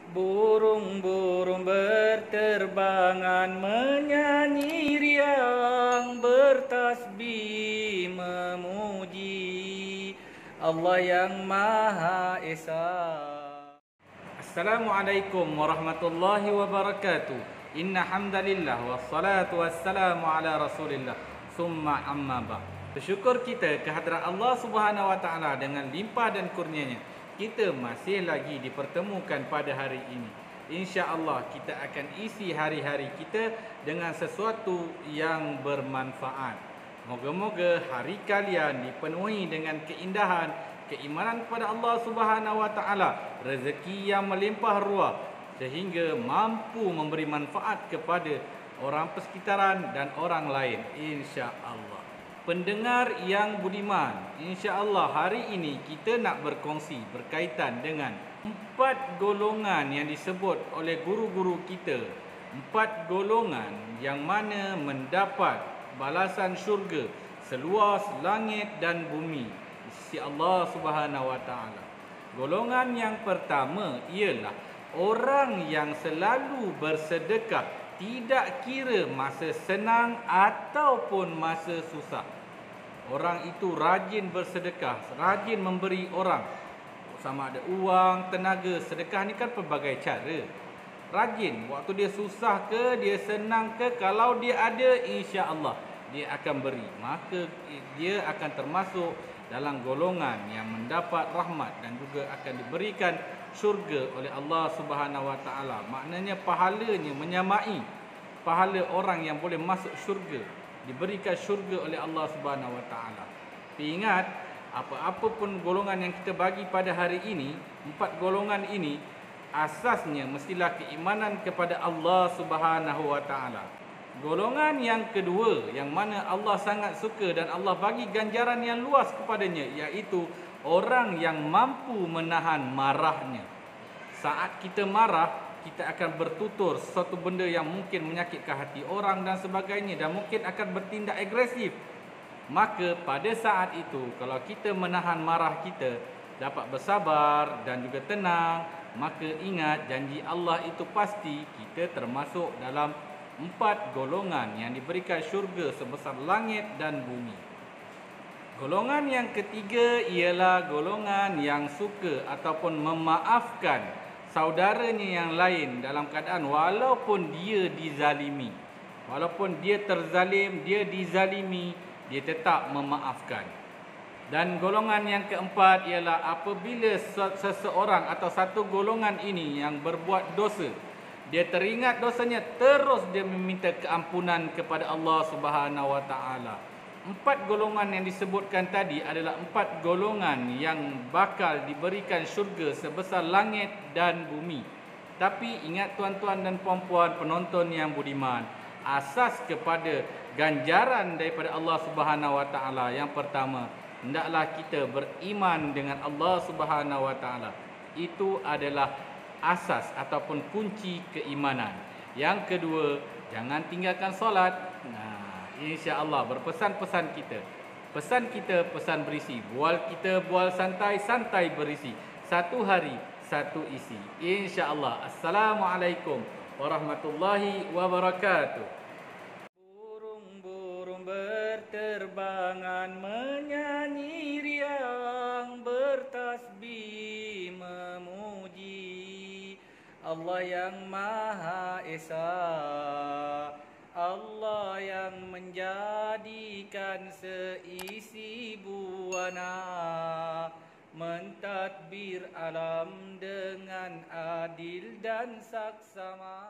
Burung-burung berterbangan menyanyi riang bertasbih memuji Allah yang Maha Esa. Assalamualaikum warahmatullahi wabarakatuh. Inna hamdalillah wassalatu wassalamu ala Rasulillah. Summa amma ba'. Bersyukur kita kehadrat Allah Subhanahu wa taala dengan limpah dan kurnianya. Kita masih lagi dipertemukan pada hari ini. Insya-Allah kita akan isi hari-hari kita dengan sesuatu yang bermanfaat. Moga-moga hari kalian dipenuhi dengan keindahan, keimanan kepada Allah Subhanahu wa taala, rezeki yang melimpah ruah sehingga mampu memberi manfaat kepada orang persekitaran dan orang lain, insya-Allah. Pendengar yang budiman, insya-Allah hari ini kita nak berkongsi berkaitan dengan 4 golongan yang disebut oleh guru-guru kita. 4 golongan yang mana mendapat balasan syurga seluas langit dan bumi di sisi Allah Subhanahu wa taala. Golongan yang pertama ialah orang yang selalu bersedekah, tidak kira masa senang ataupun masa susah. Orang itu rajin bersedekah, rajin memberi orang. Sama ada uang, tenaga, sedekah ni kan pelbagai cara. Rajin, waktu dia susah ke, dia senang ke, kalau dia ada, insya-Allah dia akan beri. Maka dia akan termasuk dalam golongan yang mendapat rahmat dan juga akan diberikan syurga oleh Allah Subhanahu wa taala. Maknanya pahalanya menyamai pahala orang yang boleh masuk syurga, diberikan syurga oleh Allah Subhanahu wa taala. Ingat, apa-apa pun golongan yang kita bagi pada hari ini, 4 golongan ini asasnya mestilah keimanan kepada Allah Subhanahu wa taala. Golongan yang kedua yang mana Allah sangat suka dan Allah bagi ganjaran yang luas kepadanya, iaitu orang yang mampu menahan marahnya. Saat kita marah, kita akan bertutur sesuatu benda yang mungkin menyakitkan hati orang dan sebagainya, dan mungkin akan bertindak agresif. Maka pada saat itu, kalau kita menahan marah kita, dapat bersabar dan juga tenang, maka ingat janji Allah itu pasti kita termasuk dalam 4 golongan yang diberikan syurga sebesar langit dan bumi. Golongan yang ketiga ialah golongan yang suka ataupun memaafkan saudaranya yang lain dalam keadaan walaupun dia dizalimi. Walaupun dia terzalim, dia dizalimi, dia tetap memaafkan. Dan golongan yang keempat ialah apabila seseorang atau satu golongan ini yang berbuat dosa, dia teringat dosanya, terus dia meminta keampunan kepada Allah Subhanahu wa taala. 4 golongan yang disebutkan tadi adalah 4 golongan yang bakal diberikan syurga sebesar langit dan bumi. Tapi ingat tuan-tuan dan puan-puan penonton yang budiman, asas kepada ganjaran daripada Allah Subhanahu wa taala yang pertama, hendaklah kita beriman dengan Allah Subhanahu wa taala. Itu adalah asas ataupun kunci keimanan. Yang kedua, jangan tinggalkan solat. InsyaAllah berpesan-pesan kita. Pesan kita pesan berisi. Bual kita bual santai, santai berisi. Satu hari, satu isi. InsyaAllah. Assalamualaikum warahmatullahi wabarakatuh. Burung-burung berterbangan menyanyi riang bertasbih memuji Allah yang Maha Esa. Allah yang menjadikan seisi buana, mentadbir alam dengan adil dan saksama.